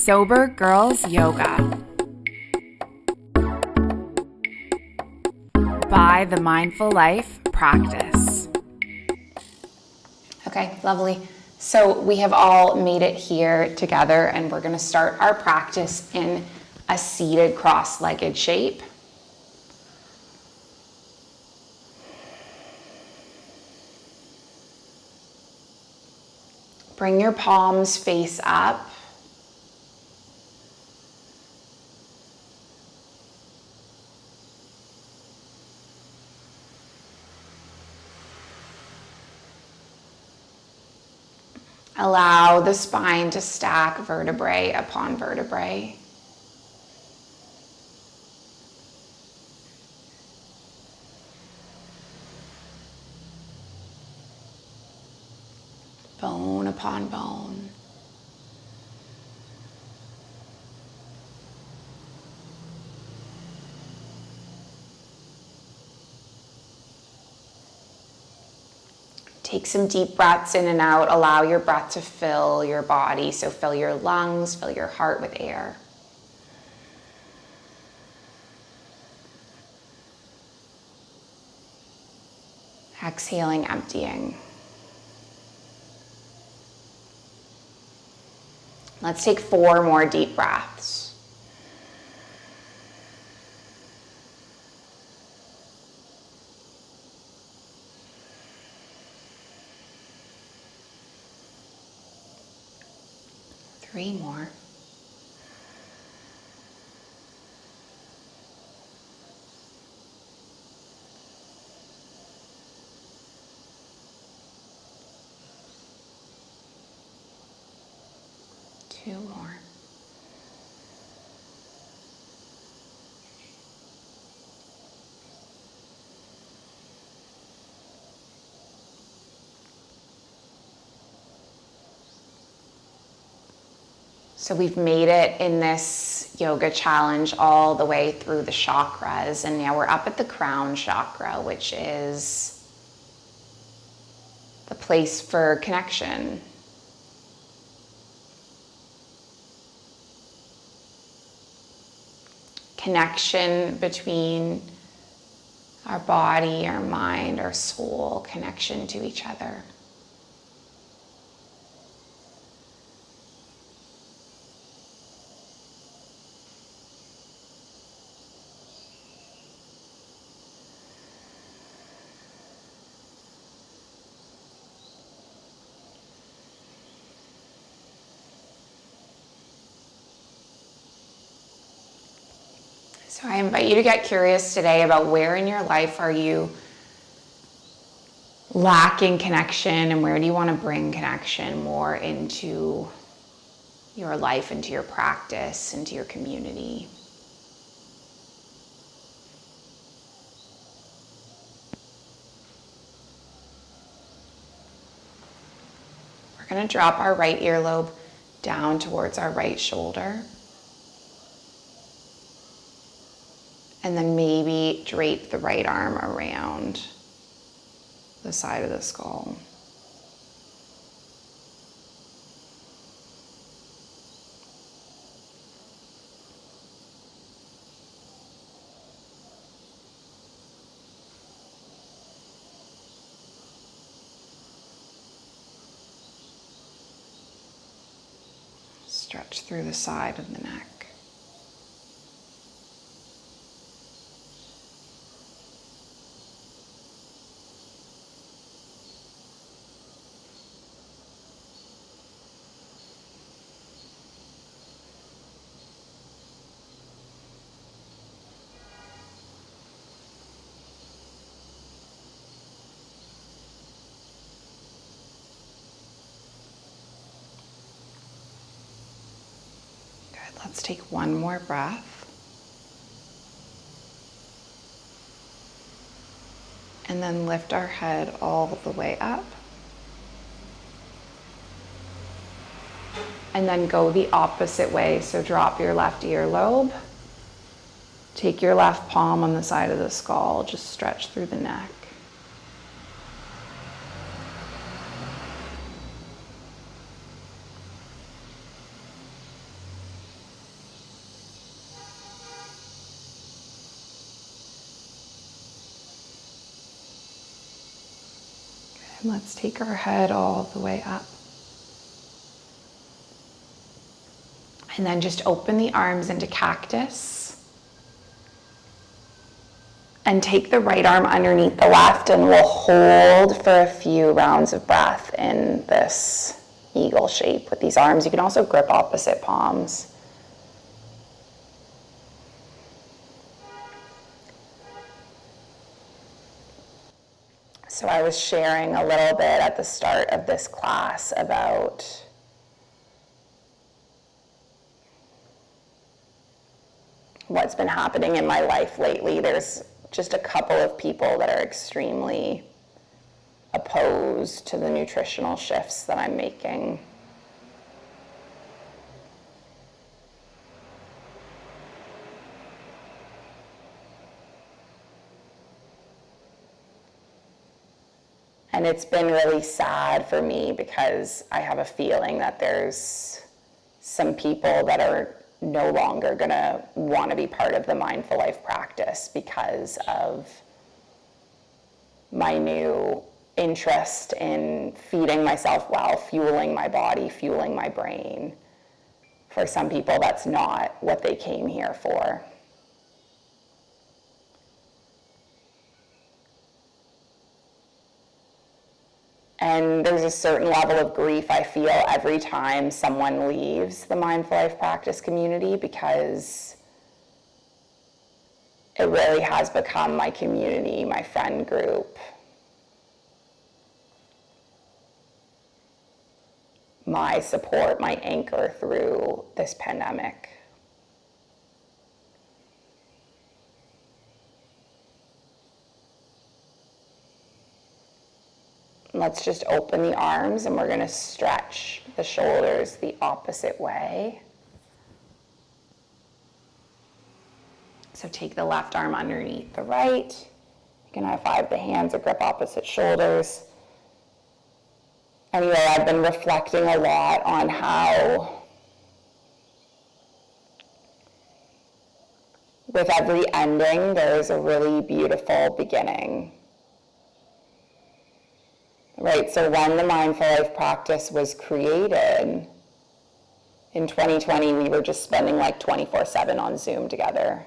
Sober Girls Yoga by the Mindful Life Practice. Okay, lovely. So we have all made it here together, and we're going to start our practice in a seated cross-legged shape. Bring your palms face up. Allow the spine to stack vertebrae upon vertebrae. Bone upon bone. Take some deep breaths in and out. Allow your breath to fill your body. So fill your lungs, fill your heart with air. Exhaling, emptying. Let's take 4 more deep breaths. Three more. Two more. So we've made it in this yoga challenge all the way through the chakras, and now we're up at the crown chakra, which is the place for connection. Connection between our body, our mind, our soul, connection to each other. So I invite you to get curious today about where in your life are you lacking connection, and where do you want to bring connection more into your life, into your practice, into your community. We're going to drop our right earlobe down towards our right shoulder. And then maybe drape the right arm around the side of the skull. Stretch through the side of the neck. Let's take one more breath. And then lift our head all the way up. And then go the opposite way. So drop your left earlobe. Take your left palm on the side of the skull. Just stretch through the neck. And let's take our head all the way up. And then just open the arms into cactus. And take the right arm underneath the left, and we'll hold for a few rounds of breath in this eagle shape with these arms. You can also grip opposite palms. So I was sharing a little bit at the start of this class about what's been happening in my life lately. There's just a couple of people that are extremely opposed to the nutritional shifts that I'm making. And it's been really sad for me because I have a feeling that there's some people that are no longer going to want to be part of the mindful life practice because of my new interest in feeding myself well, fueling my body, fueling my brain. For some people, that's not what they came here for. And there's a certain level of grief I feel every time someone leaves the mindful life practice community, because it really has become my community, my friend group, my support, my anchor through this pandemic. Let's just open the arms, and we're going to stretch the shoulders the opposite way. So take the left arm underneath the right. You can high-five the hands or grip opposite shoulders. Anyway, I've been reflecting a lot on how with every ending, there is a really beautiful beginning. Right, so when the mindful life practice was created, in 2020, we were just spending like 24/7 on Zoom together.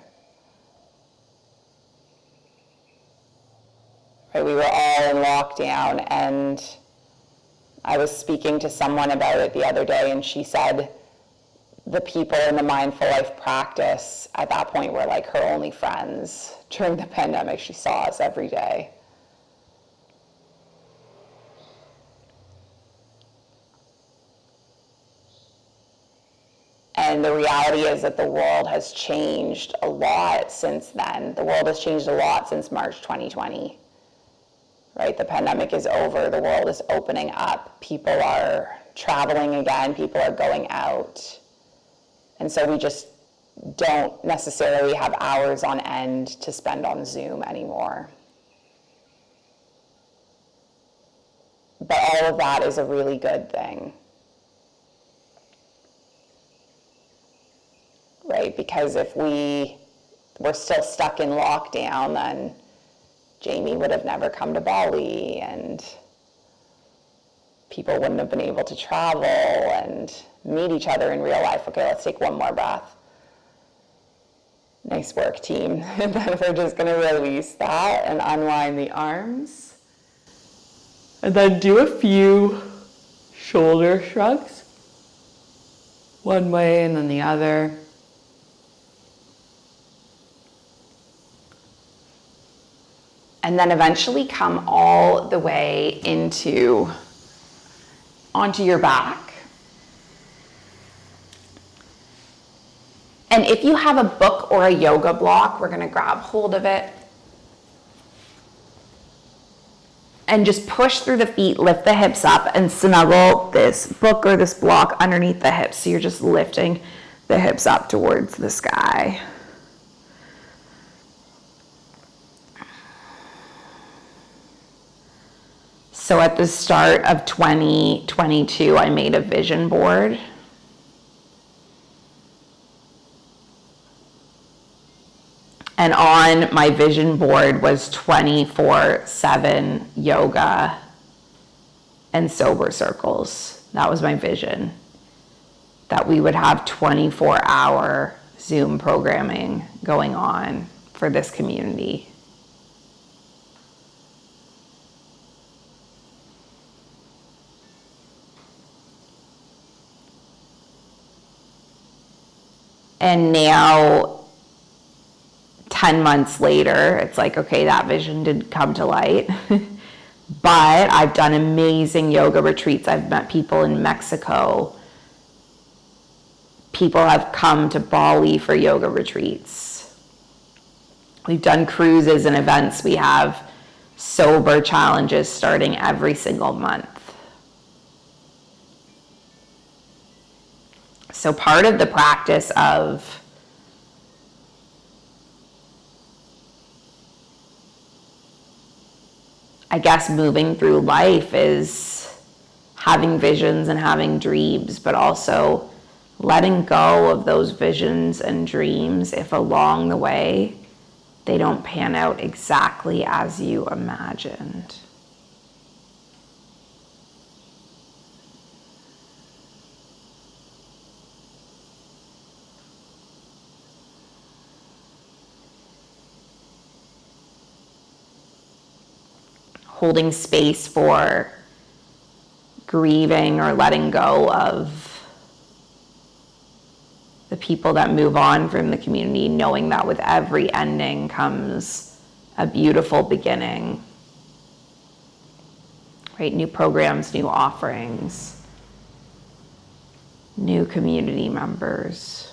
Right, we were all in lockdown, and I was speaking to someone about it the other day, and she said the people in the mindful life practice at that point were like her only friends during the pandemic. She saw us every day. And the reality is that the world has changed a lot since then. The world has changed a lot since March 2020. Right? The pandemic is over. The world is opening up. People are traveling again. People are going out. And so we just don't necessarily have hours on end to spend on Zoom anymore. But all of that is a really good thing. Right? Because if we were still stuck in lockdown, then Jamie would have never come to Bali, and people wouldn't have been able to travel and meet each other in real life. Okay, let's take one more breath. Nice work, team. And then we're just going to release that and unwind the arms. And then do a few shoulder shrugs. One way and then the other. And then eventually come all the way onto your back. And if you have a book or a yoga block, we're going to grab hold of it. And just push through the feet, lift the hips up, and snuggle this book or this block underneath the hips. So you're just lifting the hips up towards the sky. So at the start of 2022, I made a vision board. And on my vision board was 24/7 yoga and sober circles. That was my vision. That we would have 24-hour Zoom programming going on for this community. And now, 10 months later, it's like, okay, that vision didn't come to light. But I've done amazing yoga retreats. I've met people in Mexico. People have come to Bali for yoga retreats. We've done cruises and events. We have sober challenges starting every single month. So part of the practice of moving through life is having visions and having dreams, but also letting go of those visions and dreams if along the way they don't pan out exactly as you imagined. Holding space for grieving or letting go of the people that move on from the community, knowing that with every ending comes a beautiful beginning. Right? New programs, new offerings, new community members.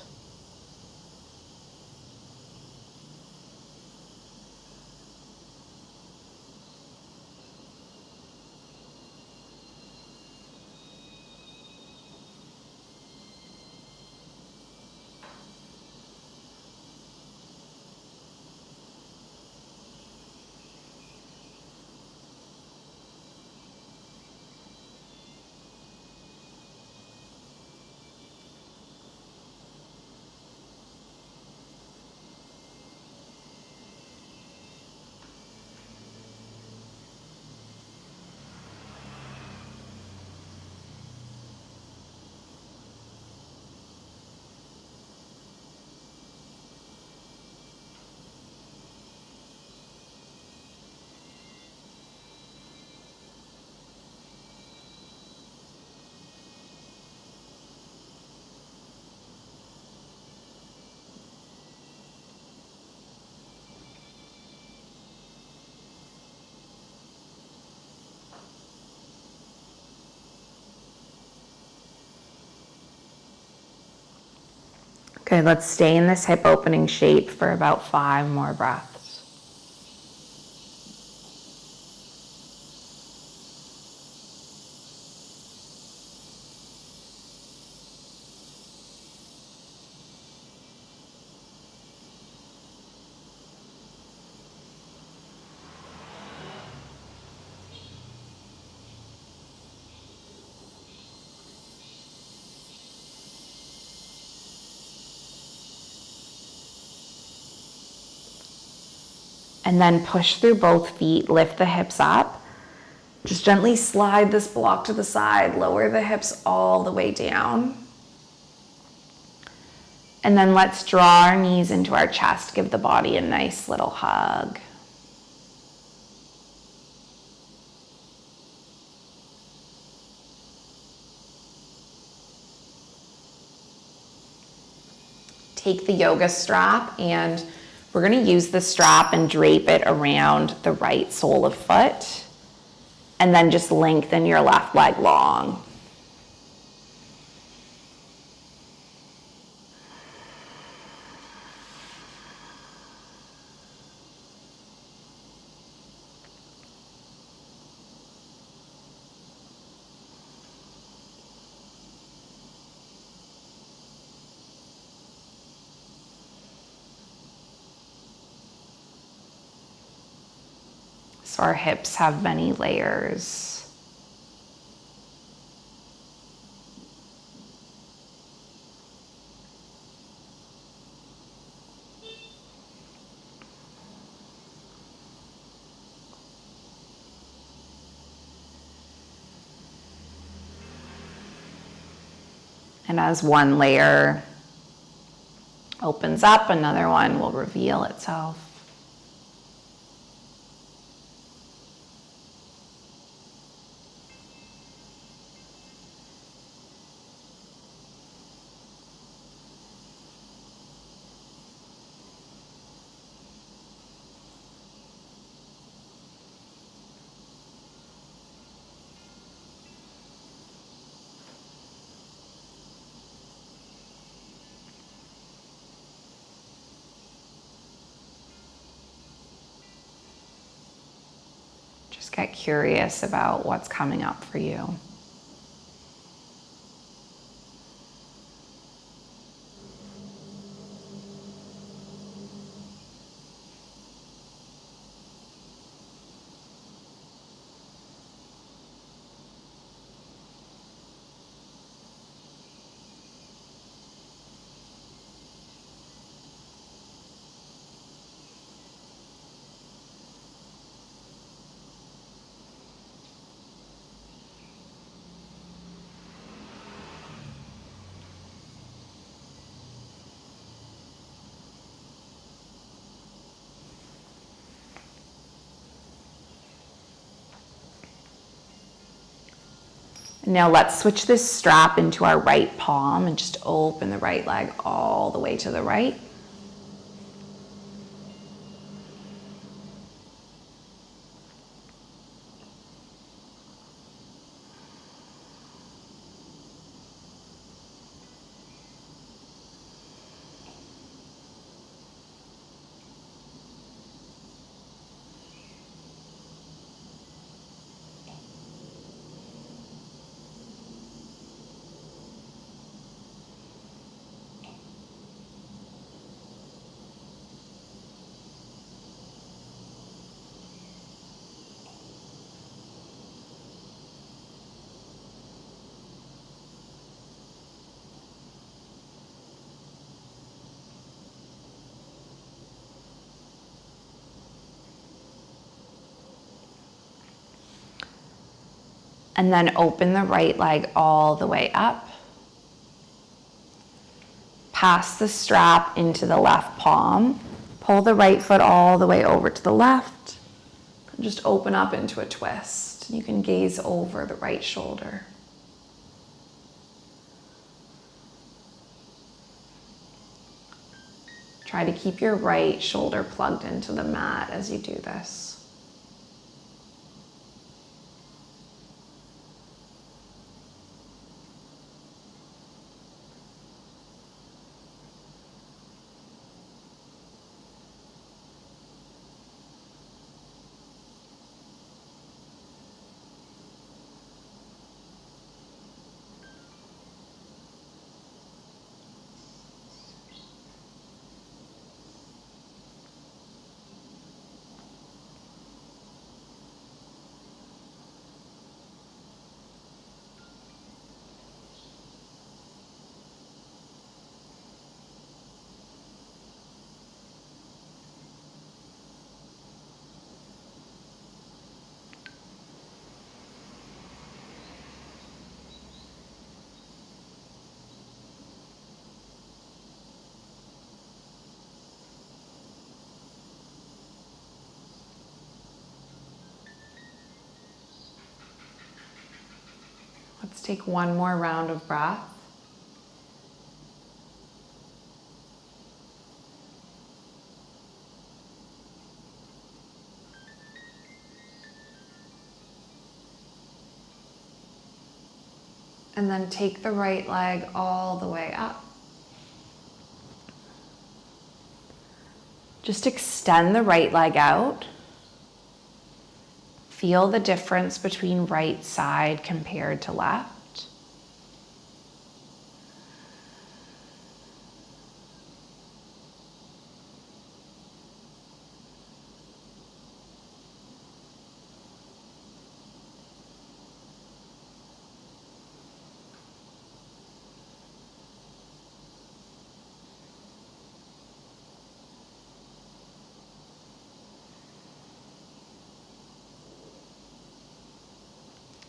Okay, let's stay in this hip opening shape for about 5 more breaths. And then push through both feet, lift the hips up. Just gently slide this block to the side, lower the hips all the way down. And then let's draw our knees into our chest, give the body a nice little hug. Take the yoga strap, and we're going to use the strap and drape it around the right sole of foot. And then just lengthen your left leg long. So our hips have many layers. And as one layer opens up, another one will reveal itself. Just get curious about what's coming up for you. Now let's switch this strap into our right palm and just open the right leg all the way to the right. And then open the right leg all the way up. Pass the strap into the left palm. Pull the right foot all the way over to the left. Just open up into a twist. You can gaze over the right shoulder. Try to keep your right shoulder plugged into the mat as you do this. Let's take one more round of breath. And then take the right leg all the way up. Just extend the right leg out. Feel the difference between right side compared to left.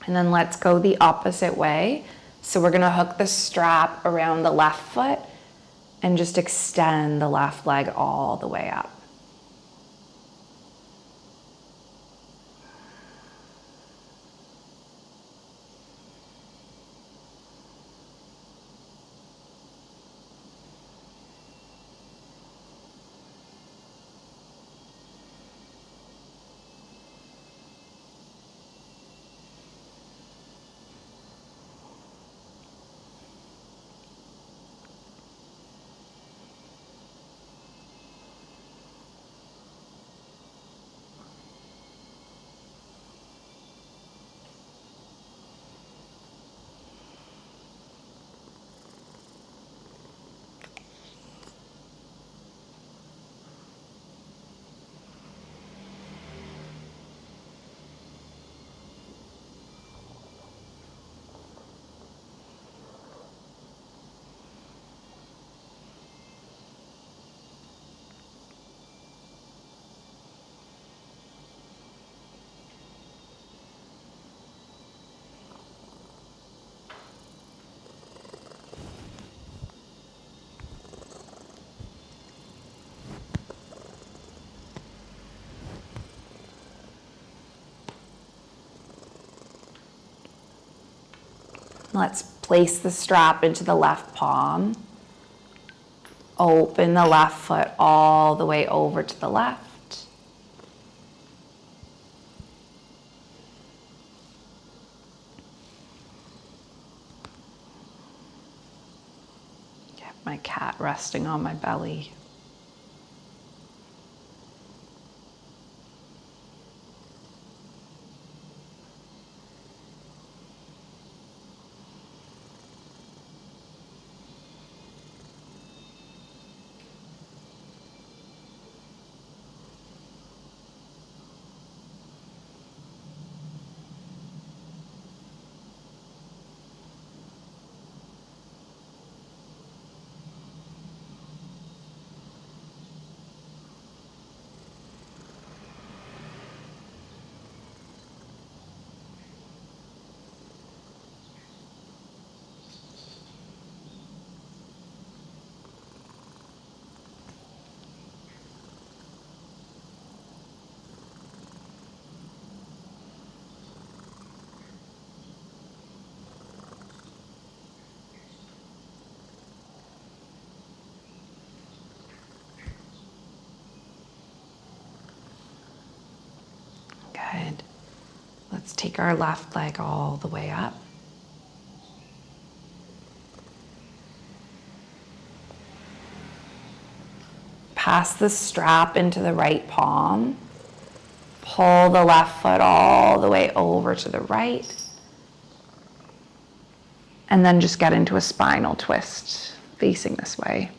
And then let's go the opposite way. So we're gonna hook the strap around the left foot and just extend the left leg all the way up. Let's place the strap into the left palm. Open the left foot all the way over to the left. Get my cat resting on my belly. Good. Let's take our left leg all the way up. Pass the strap into the right palm. Pull the left foot all the way over to the right. And then just get into a spinal twist, facing this way.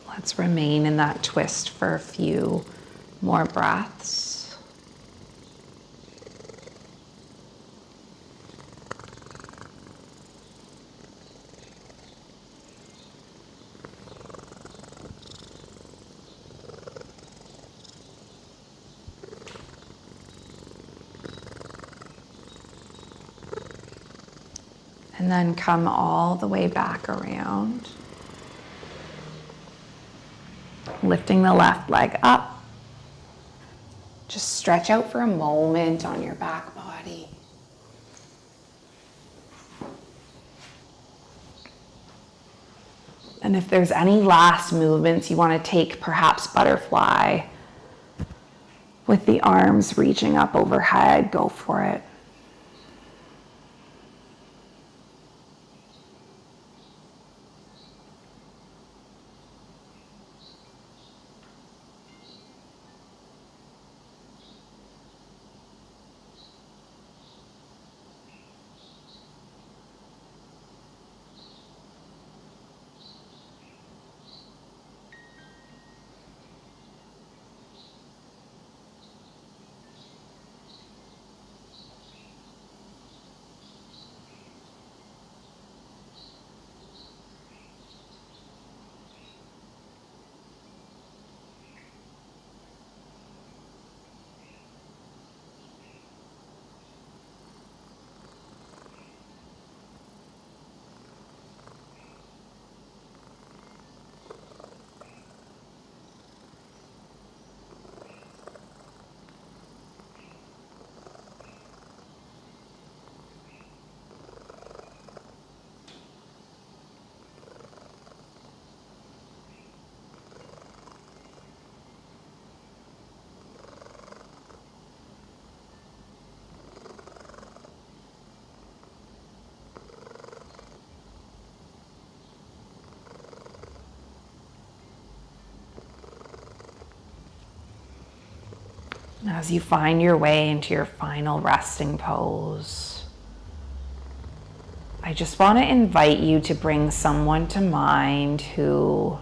Let's remain in that twist for a few more breaths. And then come all the way back around. Lifting the left leg up. Just stretch out for a moment on your back body. And if there's any last movements you want to take, perhaps butterfly, With the arms reaching up overhead, go for it. As you find your way into your final resting pose, I just want to invite you to bring someone to mind who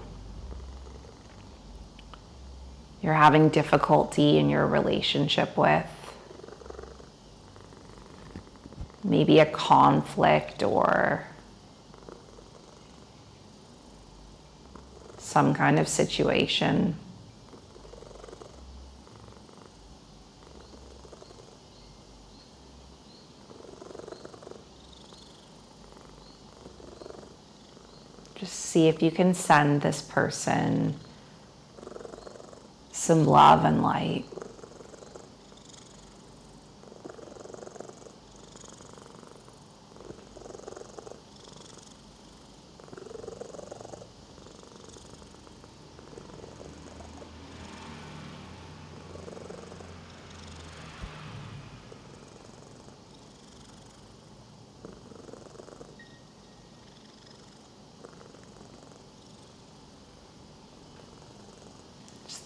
you're having difficulty in your relationship with. Maybe a conflict or some kind of situation. Just see if you can send this person some love and light.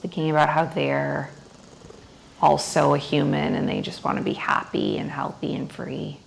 Thinking about how they're also a human and they just want to be happy and healthy and free.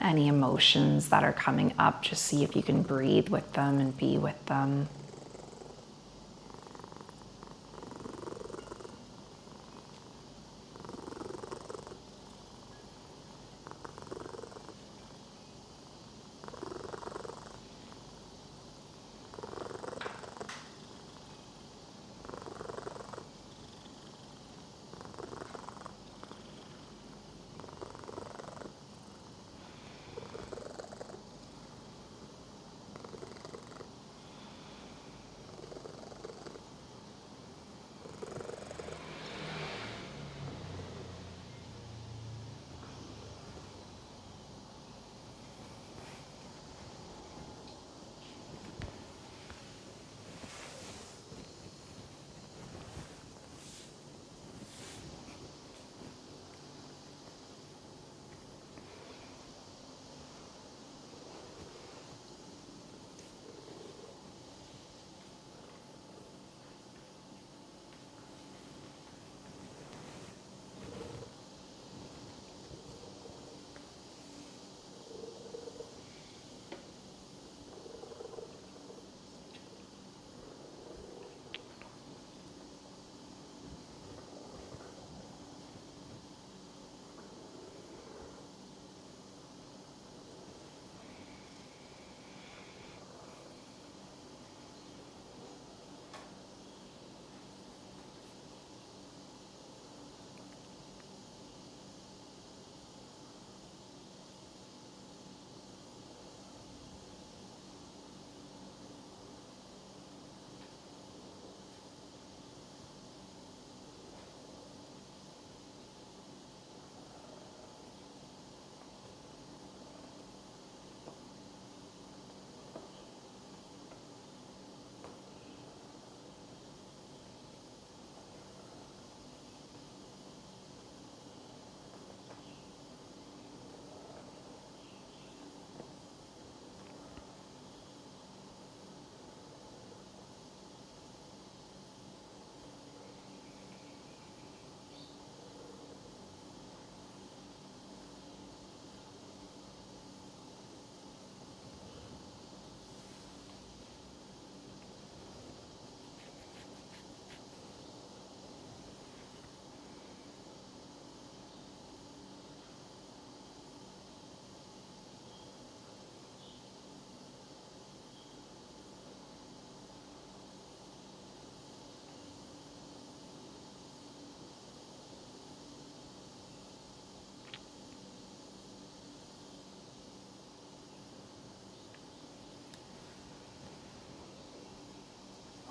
Any emotions that are coming up, just see if you can breathe with them and be with them.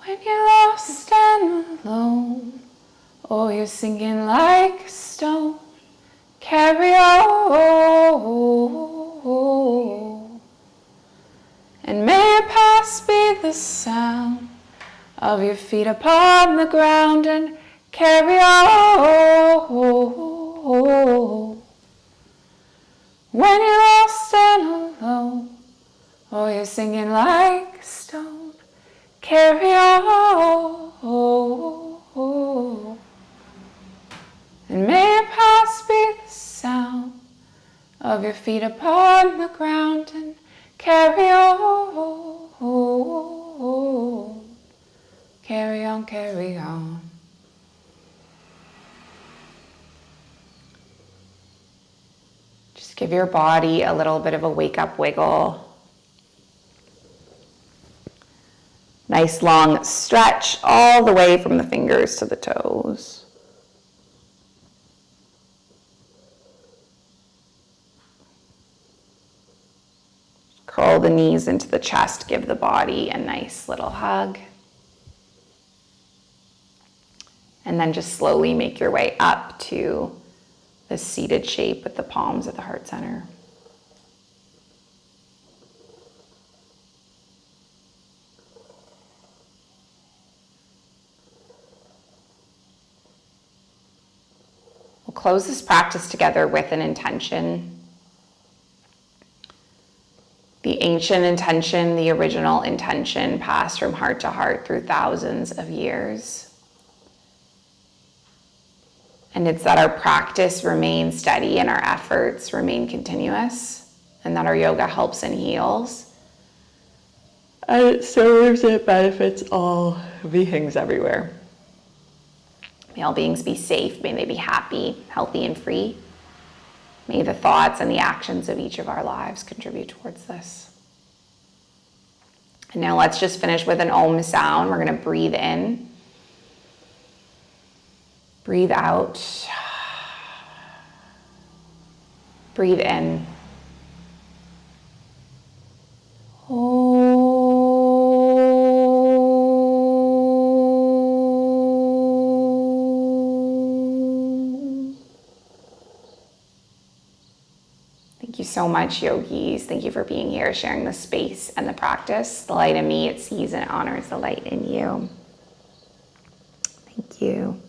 When you're lost and alone, or you're sinking like a stone, carry on. And may your past be the sound of your feet upon the ground, and carry on. When you're lost and alone, or you're singing like a stone, carry on. And may your past be the sound of your feet upon the ground, and carry on. Carry on, carry on. Just give your body a little bit of a wake up wiggle. Nice long stretch all the way from the fingers to the toes. Curl the knees into the chest, give the body a nice little hug. And then just slowly make your way up to the seated shape with the palms at the heart center. We'll close this practice together with an intention. The ancient intention, the original intention, passed from heart to heart through thousands of years. And it's that our practice remain steady and our efforts remain continuous, and that our yoga helps and heals. And it serves and benefits all beings everywhere. May all beings be safe, may they be happy, healthy, and free. May the thoughts and the actions of each of our lives contribute towards this. And now let's just finish with an Om sound. We're going to breathe in. Breathe out. Breathe in. Thank you so much, yogis. Thank you for being here, sharing the space and the practice. The light in me, it sees and it honors the light in you. Thank you.